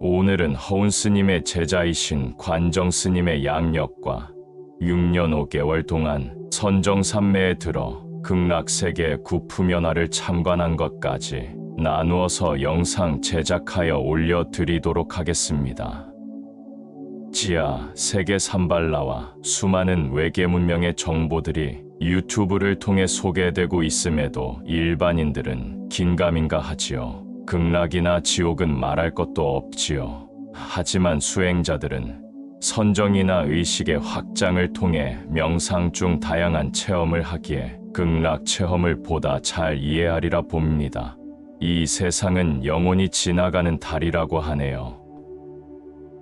오늘은 허운 스님의 제자이신 관정 스님의 양력과 6년 5개월 동안 선정산매에 들어 극락세계 구품연화를 참관한 것까지 나누어서 영상 제작하여 올려드리도록 하겠습니다. 지하 세계 산발라와 수많은 외계 문명의 정보들이 유튜브를 통해 소개되고 있음에도 일반인들은 긴가민가 하지요. 극락이나 지옥은 말할 것도 없지요. 하지만 수행자들은 선정이나 의식의 확장을 통해 명상 중 다양한 체험을 하기에 극락 체험을 보다 잘 이해하리라 봅니다. 이 세상은 영원히 지나가는 다리라고 하네요.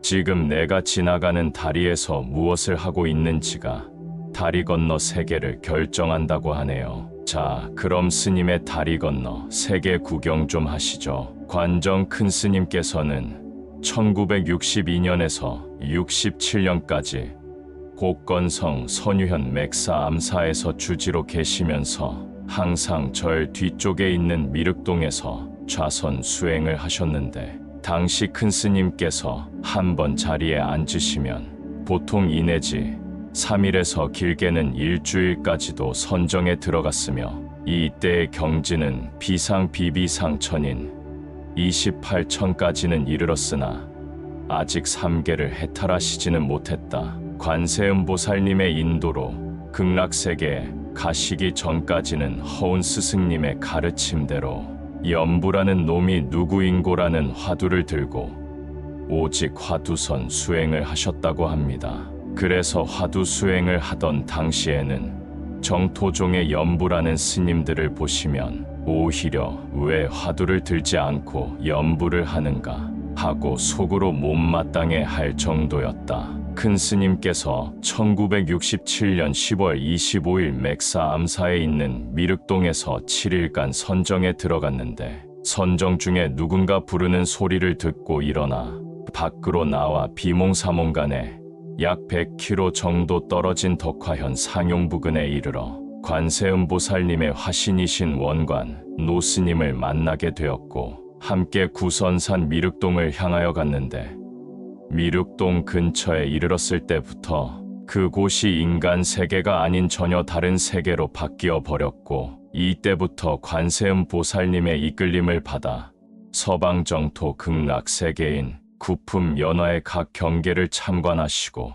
지금 내가 지나가는 다리에서 무엇을 하고 있는지가 다리 건너 세계를 결정한다고 하네요. 자, 그럼 스님의 다리 건너 세계 구경 좀 하시죠. 관정 큰 스님께서는 1962년에서 67년까지 곡건성 선유현 맥사 암사에서 주지로 계시면서 항상 절 뒤쪽에 있는 미륵동에서 좌선 수행을 하셨는데, 당시 큰 스님께서 한번 자리에 앉으시면 보통 2 내지 3일에서 길게는 일주일까지도 선정에 들어갔으며, 이때의 경지는 비상 비비상천인 28천까지는 이르렀으나 아직 3계를 해탈하시지는 못했다. 관세음보살님의 인도로 극락세계에 가시기 전까지는 허운 스승님의 가르침대로 염부라는 놈이 누구인고라는 화두를 들고 오직 화두선 수행을 하셨다고 합니다. 그래서 화두 수행을 하던 당시에는 정토종의 염부라는 스님들을 보시면 오히려 왜 화두를 들지 않고 염부를 하는가 하고 속으로 못마땅해 할 정도였다. 큰 스님께서 1967년 10월 25일 맥사 암사에 있는 미륵동에서 7일간 선정에 들어갔는데, 선정 중에 누군가 부르는 소리를 듣고 일어나 밖으로 나와 비몽사몽간에 약 100km 정도 떨어진 덕화현 상용부근에 이르러 관세음보살님의 화신이신 원관 노스님을 만나게 되었고, 함께 구선산 미륵동을 향하여 갔는데, 미륵동 근처에 이르렀을 때부터 그곳이 인간 세계가 아닌 전혀 다른 세계로 바뀌어 버렸고, 이때부터 관세음보살님의 이끌림을 받아 서방정토 극락세계인 구품연화의 각 경계를 참관하시고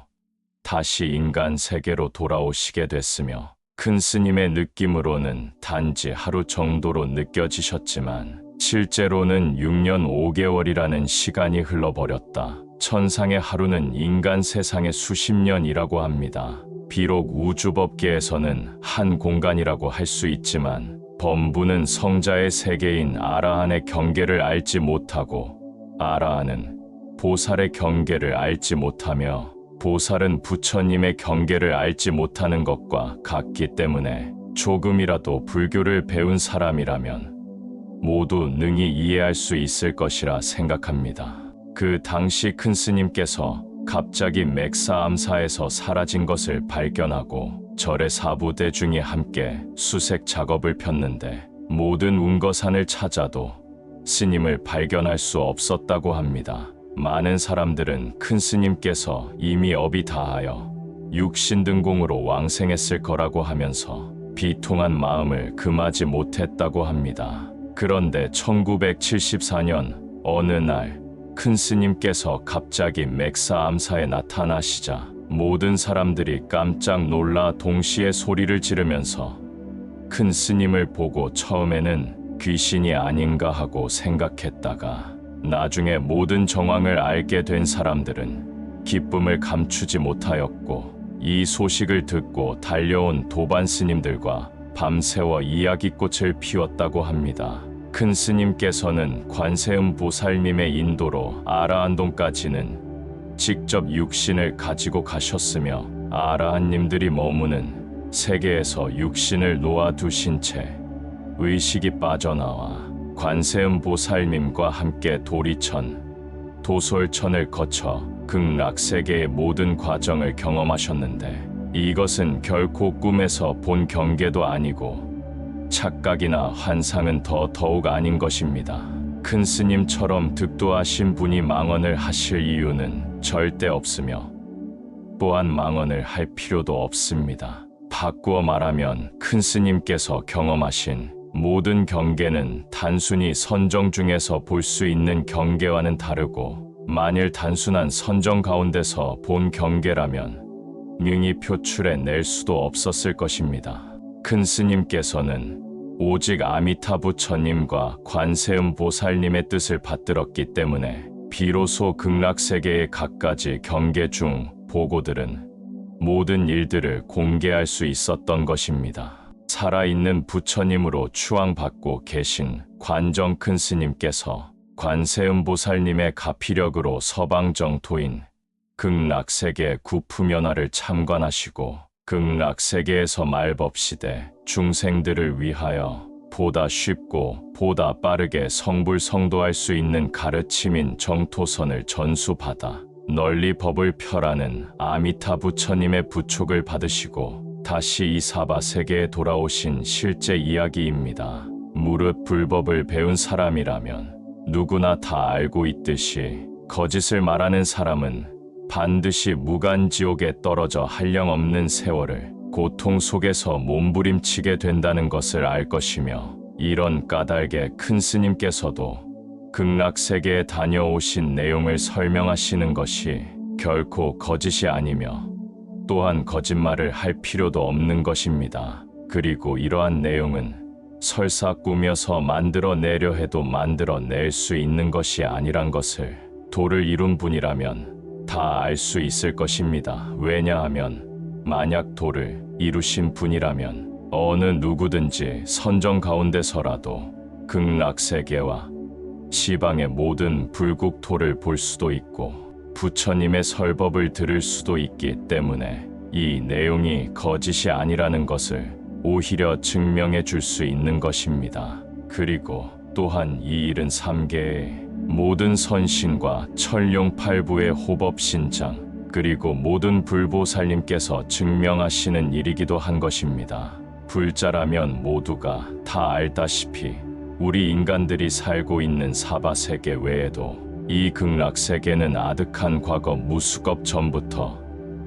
다시 인간 세계로 돌아오시게 됐으며, 큰 스님의 느낌으로는 단지 하루 정도로 느껴지셨지만 실제로는 6년 5개월이라는 시간이 흘러버렸다. 천상의 하루는 인간 세상의 수십 년이라고 합니다. 비록 우주법계에서는 한 공간이라고 할 수 있지만 범부는 성자의 세계인 아라한의 경계를 알지 못하고, 아라한은 보살의 경계를 알지 못하며, 보살은 부처님의 경계를 알지 못하는 것과 같기 때문에 조금이라도 불교를 배운 사람이라면 모두 능히 이해할 수 있을 것이라 생각합니다. 그 당시 큰 스님께서 갑자기 맥사 암사에서 사라진 것을 발견하고 절의 사부대 중이 함께 수색 작업을 폈는데, 모든 운거산을 찾아도 스님을 발견할 수 없었다고 합니다. 많은 사람들은 큰 스님께서 이미 업이 다하여 육신등공으로 왕생했을 거라고 하면서 비통한 마음을 금하지 못했다고 합니다. 그런데 1974년 어느 날 큰 스님께서 갑자기 맥사 암사에 나타나시자 모든 사람들이 깜짝 놀라 동시에 소리를 지르면서 큰 스님을 보고 처음에는 귀신이 아닌가 하고 생각했다가, 나중에 모든 정황을 알게 된 사람들은 기쁨을 감추지 못하였고, 이 소식을 듣고 달려온 도반 스님들과 밤새워 이야기꽃을 피웠다고 합니다. 큰 스님께서는 관세음보살님의 인도로 아라한동까지는 직접 육신을 가지고 가셨으며, 아라한님들이 머무는 세계에서 육신을 놓아두신 채 의식이 빠져나와 관세음보살님과 함께 도리천, 도솔천을 거쳐 극락세계의 모든 과정을 경험하셨는데, 이것은 결코 꿈에서 본 경계도 아니고 착각이나 환상은 더욱 아닌 것입니다. 큰 스님처럼 득도하신 분이 망언을 하실 이유는 절대 없으며 또한 망언을 할 필요도 없습니다. 바꾸어 말하면 큰 스님께서 경험하신 모든 경계는 단순히 선정 중에서 볼 수 있는 경계와는 다르고, 만일 단순한 선정 가운데서 본 경계라면 능히 표출해 낼 수도 없었을 것입니다. 큰 스님께서는 오직 아미타 부처님과 관세음 보살님의 뜻을 받들었기 때문에 비로소 극락세계의 갖가지 경계 중 보고들은 모든 일들을 공개할 수 있었던 것입니다. 살아있는 부처님으로 추앙받고 계신 관정 큰 스님께서 관세음 보살님의 가피력으로 서방정토인 극락세계 구푸면화를 참관하시고 극락세계에서 말법시대 중생들을 위하여 보다 쉽고 보다 빠르게 성불성도할 수 있는 가르침인 정토선을 전수받아 널리 법을 펴라는 아미타 부처님의 부촉을 받으시고 다시 이 사바세계에 돌아오신 실제 이야기입니다. 무릇 불법을 배운 사람이라면 누구나 다 알고 있듯이 거짓을 말하는 사람은 반드시 무간지옥에 떨어져 한량없는 세월을 고통 속에서 몸부림치게 된다는 것을 알 것이며, 이런 까닭에 큰 스님께서도 극락세계에 다녀오신 내용을 설명하시는 것이 결코 거짓이 아니며 또한 거짓말을 할 필요도 없는 것입니다. 그리고 이러한 내용은 설사 꾸며서 만들어내려 해도 만들어낼 수 있는 것이 아니란 것을 도를 이룬 분이라면 다 알 수 있을 것입니다. 왜냐하면 만약 도를 이루신 분이라면 어느 누구든지 선정 가운데서라도 극락세계와 시방의 모든 불국토를 볼 수도 있고 부처님의 설법을 들을 수도 있기 때문에 이 내용이 거짓이 아니라는 것을 오히려 증명해 줄 수 있는 것입니다. 그리고 또한 이 일은 3계의 모든 선신과 천룡팔부의 호법신장 그리고 모든 불보살님께서 증명하시는 일이기도 한 것입니다. 불자라면 모두가 다 알다시피 우리 인간들이 살고 있는 사바세계 외에도 이 극락세계는 아득한 과거 무수겁 전부터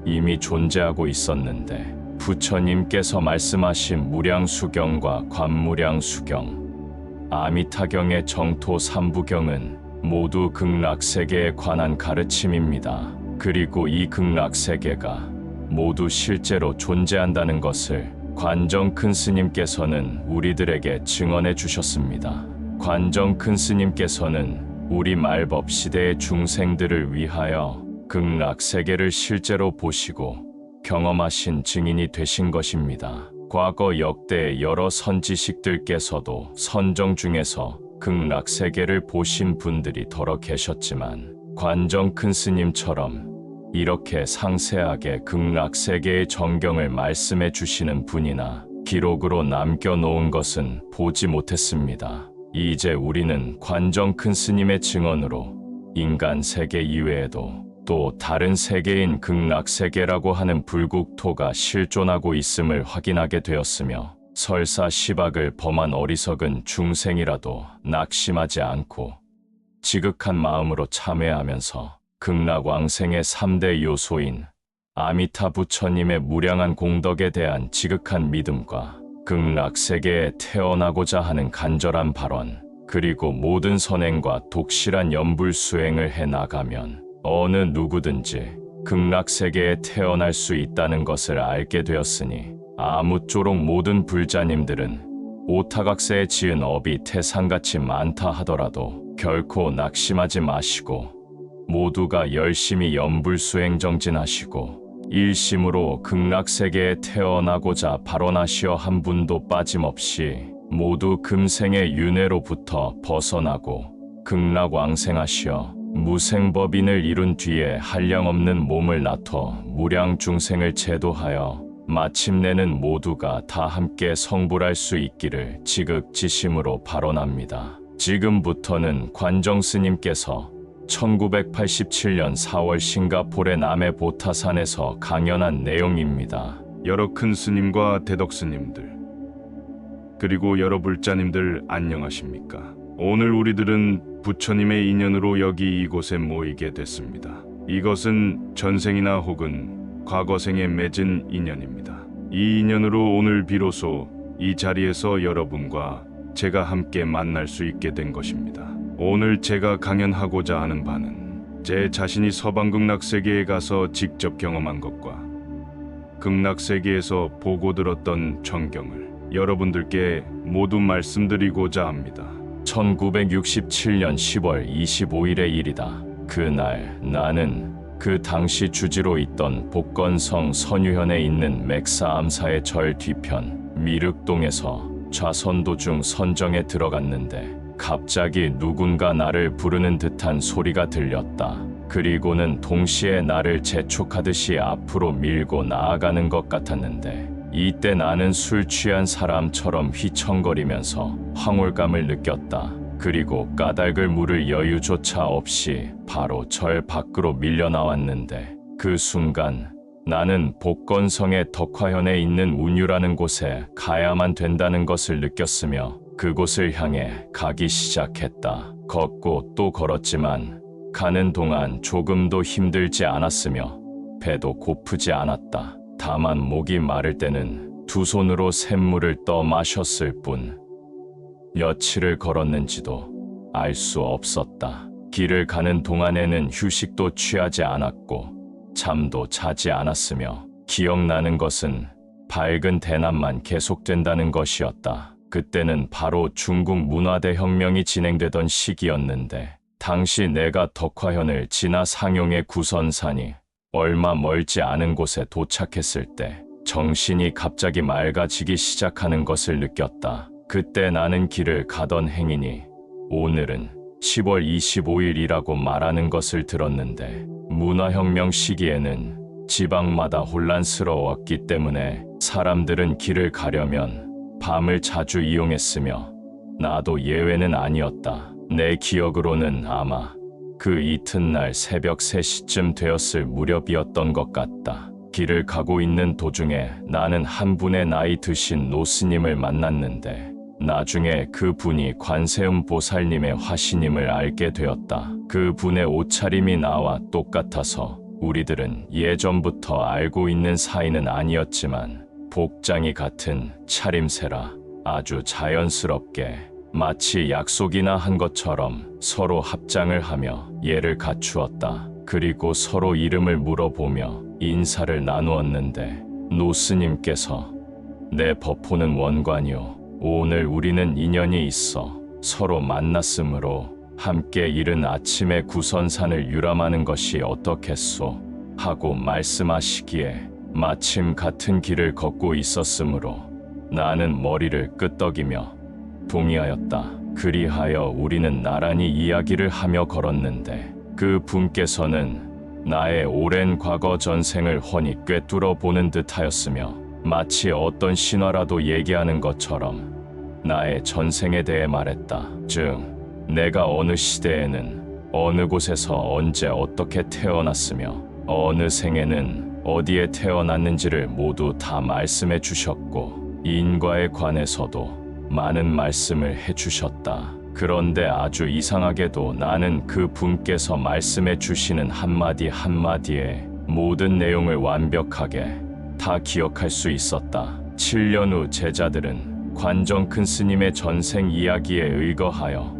이미 존재하고 있었는데, 부처님께서 말씀하신 무량수경과 관무량수경, 아미타경의 정토 3부경은 모두 극락세계에 관한 가르침입니다. 그리고 이 극락세계가 모두 실제로 존재한다는 것을 관정 큰 스님께서는 우리들에게 증언해 주셨습니다. 관정 큰 스님께서는 우리 말법 시대의 중생들을 위하여 극락세계를 실제로 보시고 경험하신 증인이 되신 것입니다. 과거 역대 여러 선지식들께서도 선정 중에서 극락세계를 보신 분들이 더러 계셨지만 관정 큰 스님처럼 이렇게 상세하게 극락세계의 정경을 말씀해 주시는 분이나 기록으로 남겨놓은 것은 보지 못했습니다. 이제 우리는 관정 큰 스님의 증언으로 인간 세계 이외에도 또 다른 세계인 극락세계라고 하는 불국토가 실존하고 있음을 확인하게 되었으며, 설사 시박을 범한 어리석은 중생이라도 낙심하지 않고 지극한 마음으로 참회하면서 극락왕생의 3대 요소인 아미타 부처님의 무량한 공덕에 대한 지극한 믿음과 극락세계에 태어나고자 하는 간절한 발원, 그리고 모든 선행과 독실한 연불수행을 해나가면 어느 누구든지 극락세계에 태어날 수 있다는 것을 알게 되었으니, 아무쪼록 모든 불자님들은 오타각세에 지은 업이 태산같이 많다 하더라도 결코 낙심하지 마시고 모두가 열심히 연불수행 정진하시고 일심으로 극락세계에 태어나고자 발원하시어 한 분도 빠짐없이 모두 금생의 윤회로부터 벗어나고 극락왕생하시어 무생법인을 이룬 뒤에 한량없는 몸을 나터 무량중생을 제도하여 마침내는 모두가 다 함께 성불할 수 있기를 지극지심으로 발언합니다. 지금부터는 관정스님께서 1987년 4월 싱가포르의 남해 보타산에서 강연한 내용입니다. 여러 큰 스님과 대덕 스님들, 그리고 여러 불자님들 안녕하십니까? 오늘 우리들은 부처님의 인연으로 여기 이곳에 모이게 됐습니다. 이것은 전생이나 혹은 과거생에 맺은 인연입니다. 이 인연으로 오늘 비로소 이 자리에서 여러분과 제가 함께 만날 수 있게 된 것입니다. 오늘 제가 강연하고자 하는 바는 제 자신이 서방 극락세계에 가서 직접 경험한 것과 극락세계에서 보고 들었던 전경을 여러분들께 모두 말씀드리고자 합니다. 1967년 10월 25일의 일이다. 그날 나는 그 당시 주지로 있던 복건성 선유현에 있는 맥사암사의 절 뒤편 미륵동에서 좌선도 중 선정에 들어갔는데 갑자기 누군가 나를 부르는 듯한 소리가 들렸다. 그리고는 동시에 나를 재촉하듯이 앞으로 밀고 나아가는 것 같았는데 이때 나는 술 취한 사람처럼 휘청거리면서 황홀감을 느꼈다. 그리고 까닭을 물을 여유조차 없이 바로 절 밖으로 밀려 나왔는데 그 순간 나는 복건성의 덕화현에 있는 운유라는 곳에 가야만 된다는 것을 느꼈으며 그곳을 향해 가기 시작했다. 걷고 또 걸었지만 가는 동안 조금도 힘들지 않았으며 배도 고프지 않았다. 다만 목이 마를 때는 두 손으로 샘물을 떠 마셨을 뿐 며칠을 걸었는지도 알 수 없었다. 길을 가는 동안에는 휴식도 취하지 않았고 잠도 자지 않았으며 기억나는 것은 밝은 대낮만 계속된다는 것이었다. 그때는 바로 중국 문화대혁명이 진행되던 시기였는데 당시 내가 덕화현을 지나 상용의 구선산이 얼마 멀지 않은 곳에 도착했을 때 정신이 갑자기 맑아지기 시작하는 것을 느꼈다. 그때 나는 길을 가던 행인이 오늘은 10월 25일이라고 말하는 것을 들었는데 문화혁명 시기에는 지방마다 혼란스러웠기 때문에 사람들은 길을 가려면 밤을 자주 이용했으며 나도 예외는 아니었다. 내 기억으로는 아마 그 이튿날 새벽 3시쯤 되었을 무렵이었던 것 같다. 길을 가고 있는 도중에 나는 한 분의 나이 드신 노스님을 만났는데 나중에 그 분이 관세음 보살님의 화신임을 알게 되었다. 그 분의 옷차림이 나와 똑같아서 우리들은 예전부터 알고 있는 사이는 아니었지만 복장이 같은 차림새라 아주 자연스럽게 마치 약속이나 한 것처럼 서로 합장을 하며 예를 갖추었다. 그리고 서로 이름을 물어보며 인사를 나누었는데 노스님께서 내 법호는 원관이요. 오늘 우리는 인연이 있어 서로 만났으므로 함께 이른 아침에 구선산을 유람하는 것이 어떻겠소? 하고 말씀하시기에 마침 같은 길을 걷고 있었으므로 나는 머리를 끄덕이며 동의하였다. 그리하여 우리는 나란히 이야기를 하며 걸었는데 그 분께서는 나의 오랜 과거 전생을 훤히 꿰뚫어 보는 듯하였으며 마치 어떤 신화라도 얘기하는 것처럼 나의 전생에 대해 말했다. 즉 내가 어느 시대에는 어느 곳에서 언제 어떻게 태어났으며 어느 생에는 어디에 태어났는지를 모두 다 말씀해 주셨고 인과에 관해서도 많은 말씀을 해 주셨다. 그런데 아주 이상하게도 나는 그 분께서 말씀해 주시는 한마디 한마디에 모든 내용을 완벽하게 다 기억할 수 있었다. 7년 후 제자들은 관정 큰 스님의 전생 이야기에 의거하여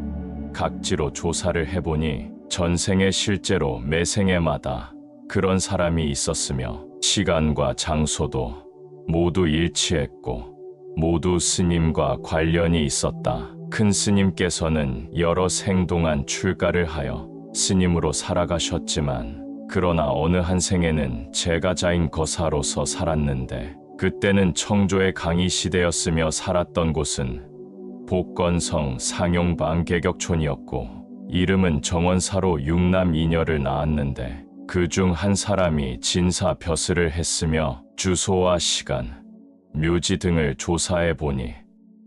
각지로 조사를 해보니 전생에 실제로 매 생애마다 그런 사람이 있었으며 시간과 장소도 모두 일치했고 모두 스님과 관련이 있었다. 큰 스님께서는 여러 생 동안 출가를 하여 스님으로 살아가셨지만 그러나 어느 한 생에는 제가자인 거사로서 살았는데 그때는 청조의 강의 시대였으며 살았던 곳은 복건성 상용방계격촌이었고 이름은 정원사로 6남 2녀를 낳았는데 그중 한 사람이 진사 벼슬을 했으며 주소와 시간, 묘지 등을 조사해 보니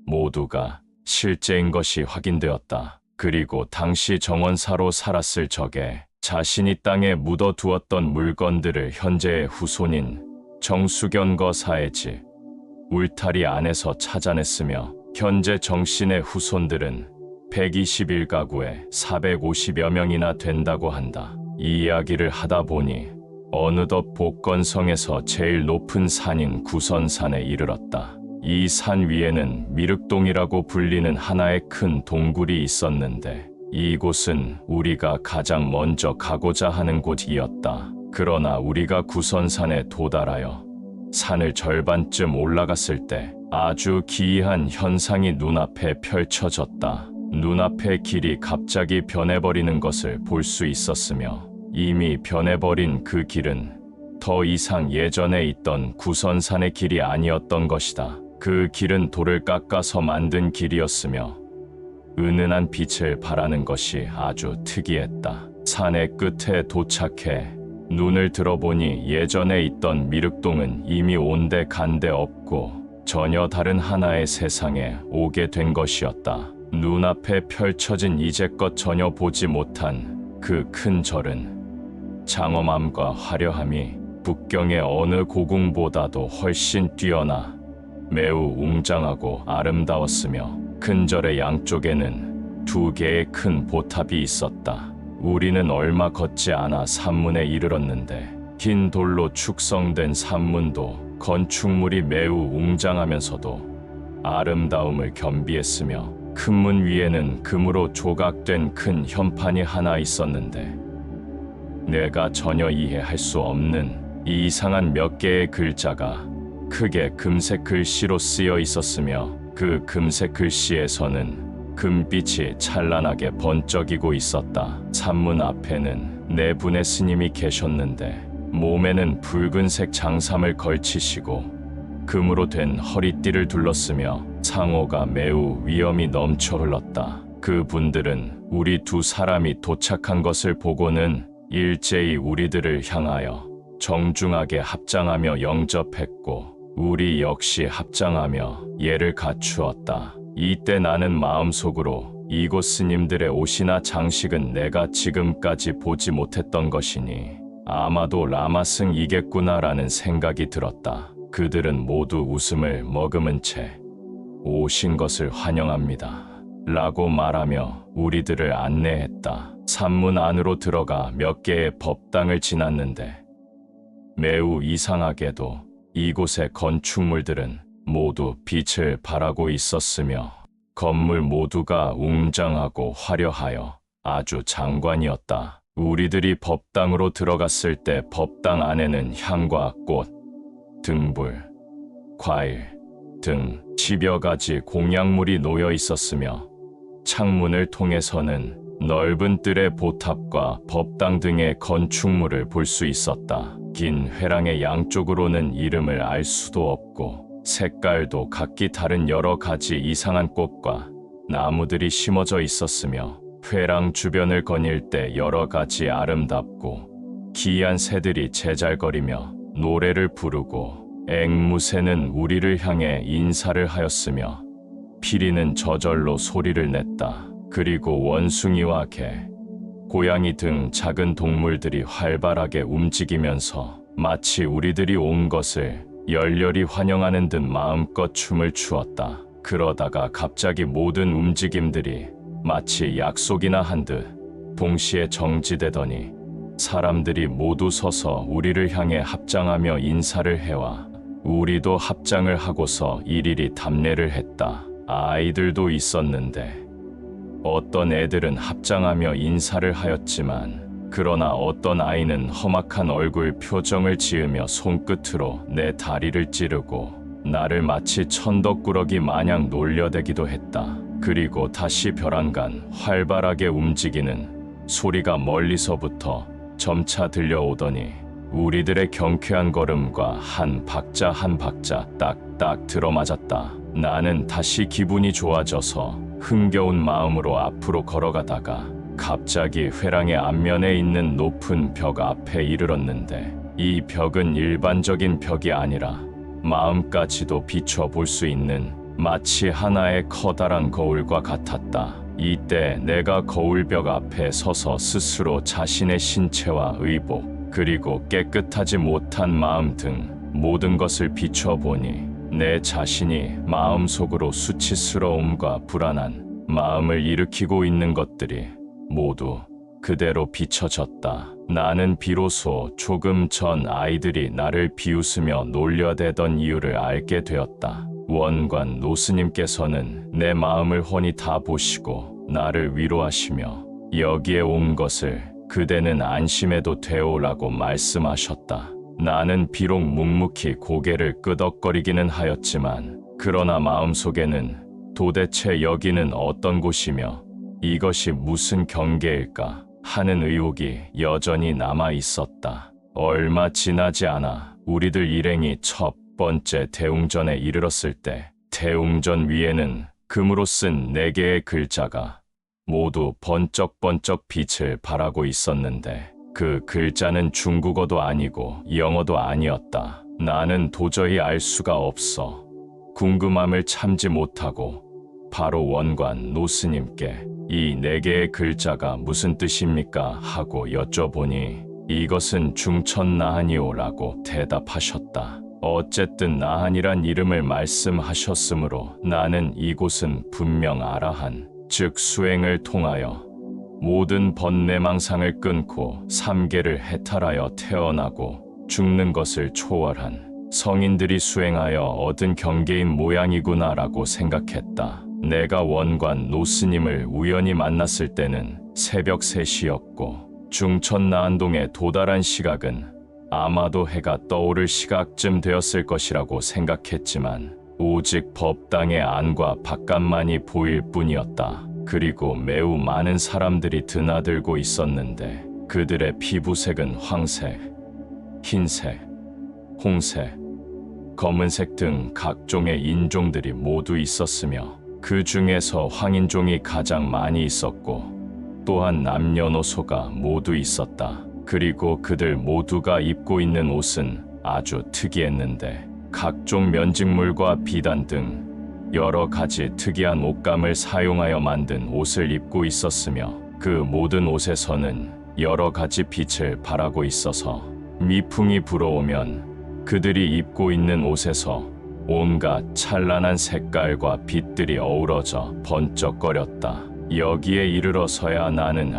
모두가 실제인 것이 확인되었다. 그리고 당시 정원사로 살았을 적에 자신이 땅에 묻어두었던 물건들을 현재의 후손인 정수견 거사의 집 울타리 안에서 찾아냈으며 현재 정신의 후손들은 121가구에 450여 명이나 된다고 한다. 이 이야기를 하다 보니 어느덧 복건성에서 제일 높은 산인 구선산에 이르렀다. 이 산 위에는 미륵동이라고 불리는 하나의 큰 동굴이 있었는데 이곳은 우리가 가장 먼저 가고자 하는 곳이었다. 그러나 우리가 구선산에 도달하여 산을 절반쯤 올라갔을 때 아주 기이한 현상이 눈앞에 펼쳐졌다. 눈앞의 길이 갑자기 변해버리는 것을 볼 수 있었으며 이미 변해버린 그 길은 더 이상 예전에 있던 구선산의 길이 아니었던 것이다. 그 길은 돌을 깎아서 만든 길이었으며 은은한 빛을 발하는 것이 아주 특이했다. 산의 끝에 도착해 눈을 들어보니 예전에 있던 미륵동은 이미 온데 간데 없고 전혀 다른 하나의 세상에 오게 된 것이었다. 눈앞에 펼쳐진 이제껏 전혀 보지 못한 그 큰 절은 장엄함과 화려함이 북경의 어느 고궁보다도 훨씬 뛰어나 매우 웅장하고 아름다웠으며 큰 절의 양쪽에는 2개의 큰 보탑이 있었다. 우리는 얼마 걷지 않아 산문에 이르렀는데 흰 돌로 축성된 산문도 건축물이 매우 웅장하면서도 아름다움을 겸비했으며 큰 문 위에는 금으로 조각된 큰 현판이 하나 있었는데 내가 전혀 이해할 수 없는 이 이상한 몇 개의 글자가 크게 금색 글씨로 쓰여 있었으며 그 금색 글씨에서는 금빛이 찬란하게 번쩍이고 있었다. 산문 앞에는 4분의 스님이 계셨는데 몸에는 붉은색 장삼을 걸치시고 금으로 된 허리띠를 둘렀으며 상호가 매우 위엄이 넘쳐 흘렀다. 그분들은 우리 2 사람이 도착한 것을 보고는 일제히 우리들을 향하여 정중하게 합장하며 영접했고 우리 역시 합장하며 예를 갖추었다. 이때 나는 마음속으로 이곳 스님들의 옷이나 장식은 내가 지금까지 보지 못했던 것이니 아마도 라마승이겠구나라는 생각이 들었다. 그들은 모두 웃음을 머금은 채 오신 것을 환영합니다 라고 말하며 우리들을 안내했다. 산문 안으로 들어가 몇 개의 법당을 지났는데 매우 이상하게도 이곳의 건축물들은 모두 빛을 발하고 있었으며 건물 모두가 웅장하고 화려하여 아주 장관이었다. 우리들이 법당으로 들어갔을 때 법당 안에는 향과 꽃, 등불, 과일 등 10여 가지 공약물이 놓여 있었으며 창문을 통해서는 넓은 뜰의 보탑과 법당 등의 건축물을 볼 수 있었다. 긴 회랑의 양쪽으로는 이름을 알 수도 없고 색깔도 각기 다른 여러 가지 이상한 꽃과 나무들이 심어져 있었으며 회랑 주변을 거닐 때 여러 가지 아름답고 기이한 새들이 제잘거리며 노래를 부르고 앵무새는 우리를 향해 인사를 하였으며 피리는 저절로 소리를 냈다. 그리고 원숭이와 개, 고양이 등 작은 동물들이 활발하게 움직이면서 마치 우리들이 온 것을 열렬히 환영하는 듯 마음껏 춤을 추었다. 그러다가 갑자기 모든 움직임들이 마치 약속이나 한 듯 동시에 정지되더니 사람들이 모두 서서 우리를 향해 합장하며 인사를 해와 우리도 합장을 하고서 일일이 답례를 했다. 아이들도 있었는데 어떤 애들은 합장하며 인사를 하였지만 그러나 어떤 아이는 험악한 얼굴 표정을 지으며 손끝으로 내 다리를 찌르고 나를 마치 천덕꾸러기 마냥 놀려대기도 했다. 그리고 다시 벼랑간 활발하게 움직이는 소리가 멀리서부터 점차 들려오더니 우리들의 경쾌한 걸음과 한 박자 한 박자 딱딱 들어맞았다. 나는 다시 기분이 좋아져서 흥겨운 마음으로 앞으로 걸어가다가 갑자기 회랑의 앞면에 있는 높은 벽 앞에 이르렀는데 이 벽은 일반적인 벽이 아니라 마음까지도 비춰볼 수 있는 마치 하나의 커다란 거울과 같았다. 이때 내가 거울벽 앞에 서서 스스로 자신의 신체와 의복 그리고 깨끗하지 못한 마음 등 모든 것을 비춰보니 내 자신이 마음속으로 수치스러움과 불안한 마음을 일으키고 있는 것들이 모두 그대로 비춰졌다. 나는 비로소 조금 전 아이들이 나를 비웃으며 놀려대던 이유를 알게 되었다. 원관 노스님께서는 내 마음을 훤히 다 보시고 나를 위로하시며 여기에 온 것을 그대는 안심해도 되오라고 말씀하셨다. 나는 비록 묵묵히 고개를 끄덕거리기는 하였지만 그러나 마음속에는 도대체 여기는 어떤 곳이며 이것이 무슨 경계일까 하는 의혹이 여전히 남아 있었다. 얼마 지나지 않아 우리들 일행이 첫 번째 대웅전에 이르렀을 때 대웅전 위에는 금으로 쓴 4개의 글자가 모두 번쩍번쩍 빛을 발하고 있었는데 그 글자는 중국어도 아니고 영어도 아니었다. 나는 도저히 알 수가 없어 궁금함을 참지 못하고 바로 원관 노스님께 이 4개의 글자가 무슨 뜻입니까? 하고 여쭤보니 이것은 중천나한이오라고 대답하셨다. 어쨌든 나한이란 이름을 말씀하셨으므로 나는 이곳은 분명 아라한, 즉 수행을 통하여 모든 번뇌망상을 끊고 삼계를 해탈하여 태어나고 죽는 것을 초월한 성인들이 수행하여 얻은 경계인 모양이구나라고 생각했다. 내가 원관 노스님을 우연히 만났을 때는 새벽 3시였고 중천나한동에 도달한 시각은 아마도 해가 떠오를 시각쯤 되었을 것이라고 생각했지만 오직 법당의 안과 바깥만이 보일 뿐이었다. 그리고 매우 많은 사람들이 드나들고 있었는데 그들의 피부색은 황색, 흰색, 홍색, 검은색 등 각종의 인종들이 모두 있었으며 그 중에서 황인종이 가장 많이 있었고 또한 남녀노소가 모두 있었다. 그리고 그들 모두가 입고 있는 옷은 아주 특이했는데 각종 면직물과 비단 등 여러 가지 특이한 옷감을 사용하여 만든 옷을 입고 있었으며 그 모든 옷에서는 여러 가지 빛을 발하고 있어서 미풍이 불어오면 그들이 입고 있는 옷에서 온갖 찬란한 색깔과 빛들이 어우러져 번쩍거렸다. 여기에 이르러서야 나는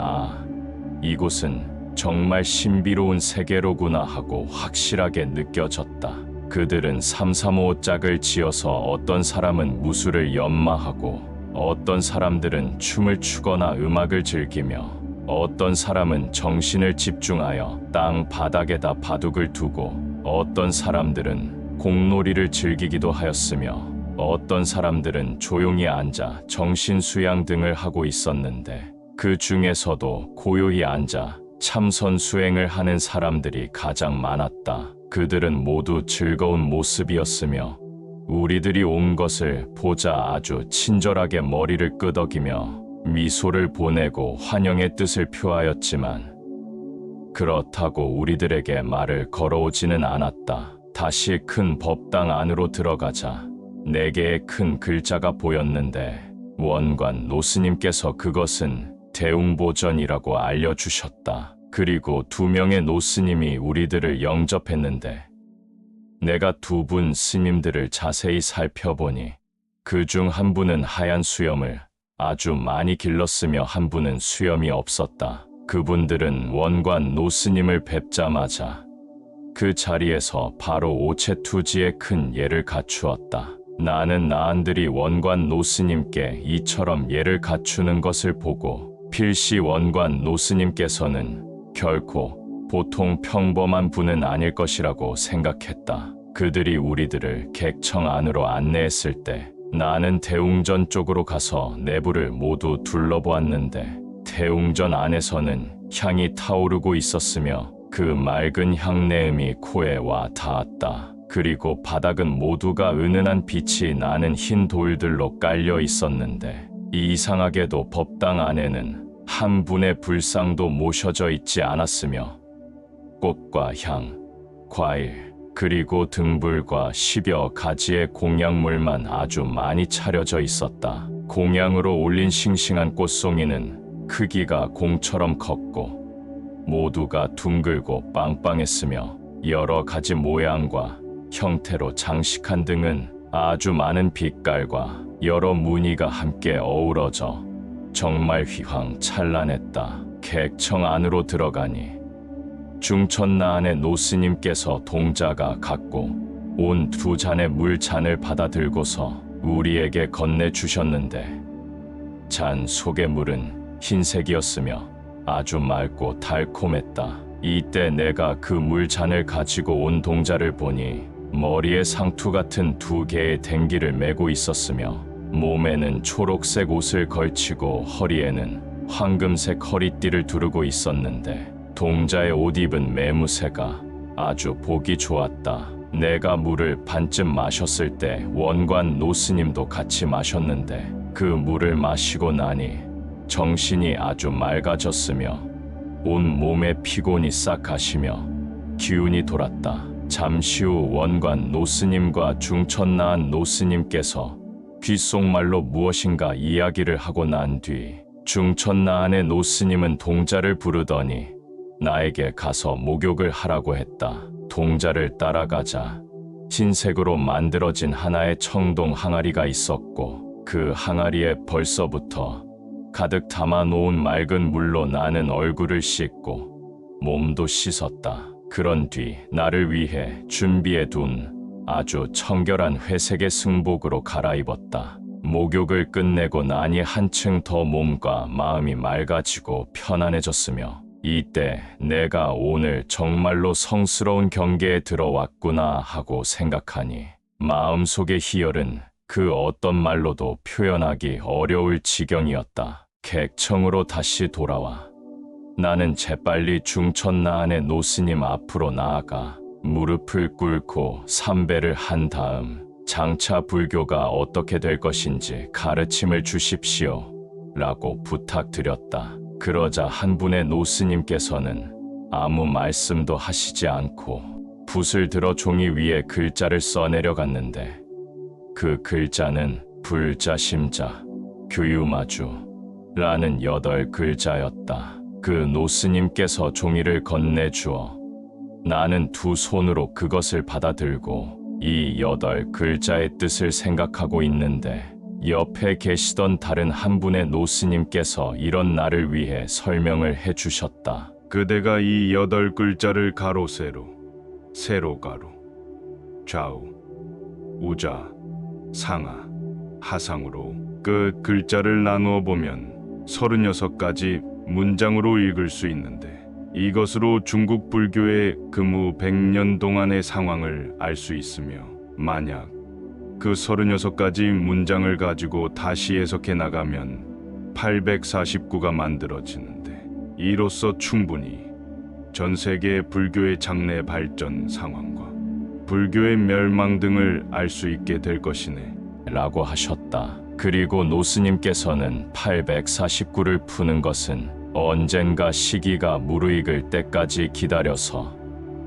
이곳은 정말 신비로운 세계로구나 하고 확실하게 느껴졌다. 그들은 335 짝을 지어서 어떤 사람은 무술을 연마하고 어떤 사람들은 춤을 추거나 음악을 즐기며 어떤 사람은 정신을 집중하여 땅 바닥에다 바둑을 두고 어떤 사람들은 공놀이를 즐기기도 하였으며 어떤 사람들은 조용히 앉아 정신수양 등을 하고 있었는데 그 중에서도 고요히 앉아 참선 수행을 하는 사람들이 가장 많았다. 그들은 모두 즐거운 모습이었으며 우리들이 온 것을 보자 아주 친절하게 머리를 끄덕이며 미소를 보내고 환영의 뜻을 표하였지만 그렇다고 우리들에게 말을 걸어오지는 않았다. 다시 큰 법당 안으로 들어가자 4개의 큰 글자가 보였는데 원관 노스님께서 그것은 대웅보전이라고 알려주셨다. 그리고 2명의 노스님이 우리들을 영접했는데 내가 2분 스님들을 자세히 살펴보니 그 중 한 분은 하얀 수염을 아주 많이 길렀으며 한 분은 수염이 없었다. 그분들은 원관 노스님을 뵙자마자 그 자리에서 바로 오체투지의 큰 예를 갖추었다. 나는 나한들이 원관 노스님께 이처럼 예를 갖추는 것을 보고 필시 원관 노스님께서는 결코 보통 평범한 분은 아닐 것이라고 생각했다. 그들이 우리들을 객청 안으로 안내했을 때 나는 대웅전 쪽으로 가서 내부를 모두 둘러보았는데 대웅전 안에서는 향이 타오르고 있었으며 그 맑은 향내음이 코에 와 닿았다. 그리고 바닥은 모두가 은은한 빛이 나는 흰 돌들로 깔려 있었는데 이상하게도 법당 안에는 한 분의 불상도 모셔져 있지 않았으며 꽃과 향, 과일, 그리고 등불과 10여 가지의 공양물만 아주 많이 차려져 있었다. 공양으로 올린 싱싱한 꽃송이는 크기가 공처럼 컸고 모두가 둥글고 빵빵했으며 여러 가지 모양과 형태로 장식한 등은 아주 많은 빛깔과 여러 무늬가 함께 어우러져 정말 휘황찬란했다. 객청 안으로 들어가니 중천나안의 노스님께서 동자가 갖고 온 2잔의 물잔을 받아 들고서 우리에게 건네주셨는데 잔 속의 물은 흰색이었으며 아주 맑고 달콤했다. 이때 내가 그 물잔을 가지고 온 동자를 보니 머리에 상투 같은 2개의 댕기를 메고 있었으며 몸에는 초록색 옷을 걸치고 허리에는 황금색 허리띠를 두르고 있었는데 동자의 옷 입은 매무새가 아주 보기 좋았다. 내가 물을 반쯤 마셨을 때 원관 노스님도 같이 마셨는데 그 물을 마시고 나니 정신이 아주 맑아졌으며 온 몸의 피곤이 싹 가시며 기운이 돌았다. 잠시 후 원관 노스님과 중천나안 노스님께서 귓속말로 무엇인가 이야기를 하고 난 뒤 중천나안의 노스님은 동자를 부르더니 나에게 가서 목욕을 하라고 했다. 동자를 따라가자 흰색으로 만들어진 하나의 청동 항아리가 있었고 그 항아리에 벌써부터 가득 담아 놓은 맑은 물로 나는 얼굴을 씻고 몸도 씻었다. 그런 뒤 나를 위해 준비해 둔 아주 청결한 회색의 승복으로 갈아입었다. 목욕을 끝내고 나니 한층 더 몸과 마음이 맑아지고 편안해졌으며 이때 내가 오늘 정말로 성스러운 경계에 들어왔구나 하고 생각하니 마음속의 희열은 그 어떤 말로도 표현하기 어려울 지경이었다. 객청으로 다시 돌아와 나는 재빨리 중천나안의 노스님 앞으로 나아가 무릎을 꿇고 삼배를 한 다음 장차 불교가 어떻게 될 것인지 가르침을 주십시오 라고 부탁드렸다. 그러자 한 분의 노스님께서는 아무 말씀도 하시지 않고 붓을 들어 종이 위에 글자를 써내려갔는데 그 글자는 불자심자 교유마주 라는 8글자였다. 그 노스님께서 종이를 건네주어 나는 2 손으로 그것을 받아들고 이 8글자의 뜻을 생각하고 있는데 옆에 계시던 다른 한 분의 노스님께서 이런 나를 위해 설명을 해주셨다. 그대가 이 8글자를 가로 세로, 세로 가로, 좌우, 우자, 상하, 하상으로 끝 글자를 나누어 보면 36가지 문장으로 읽을 수 있는데 이것으로 중국 불교의 금후 100년 동안의 상황을 알 수 있으며 만약 그 36가지 문장을 가지고 다시 해석해 나가면 849가 만들어지는데 이로써 충분히 전 세계의 불교의 장래 발전 상황과 불교의 멸망 등을 알 수 있게 될 것이네 라고 하셨다. 그리고 노스님께서는 849를 푸는 것은 언젠가 시기가 무르익을 때까지 기다려서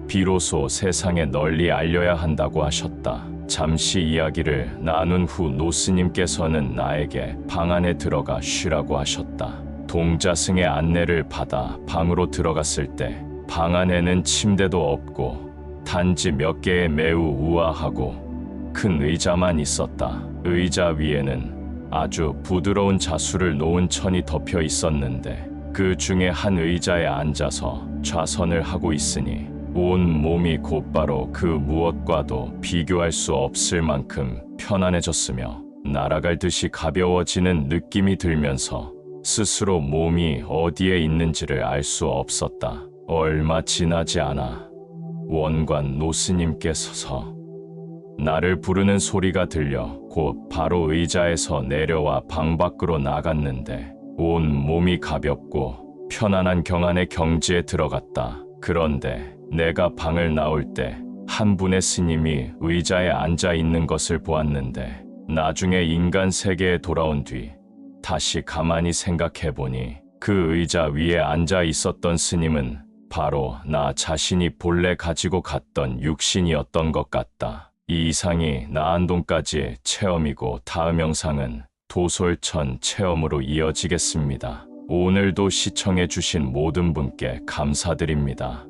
비로소 세상에 널리 알려야 한다고 하셨다. 잠시 이야기를 나눈 후 노스님께서는 나에게 방 안에 들어가 쉬라고 하셨다. 동자승의 안내를 받아 방으로 들어갔을 때 방 안에는 침대도 없고 단지 몇 개의 매우 우아하고 큰 의자만 있었다. 의자 위에는 아주 부드러운 자수를 놓은 천이 덮여 있었는데 그 중에 한 의자에 앉아서 좌선을 하고 있으니 온 몸이 곧바로 그 무엇과도 비교할 수 없을 만큼 편안해졌으며 날아갈 듯이 가벼워지는 느낌이 들면서 스스로 몸이 어디에 있는지를 알 수 없었다. 얼마 지나지 않아 원관 노스님께서 나를 부르는 소리가 들려 곧 바로 의자에서 내려와 방 밖으로 나갔는데 온 몸이 가볍고 편안한 경안의 경지에 들어갔다. 그런데 내가 방을 나올 때 한 분의 스님이 의자에 앉아 있는 것을 보았는데 나중에 인간 세계에 돌아온 뒤 다시 가만히 생각해보니 그 의자 위에 앉아 있었던 스님은 바로 나 자신이 본래 가지고 갔던 육신이었던 것 같다. 이 이상이 나안동까지의 체험이고 다음 영상은 도솔천 체험으로 이어지겠습니다. 오늘도 시청해주신 모든 분께 감사드립니다.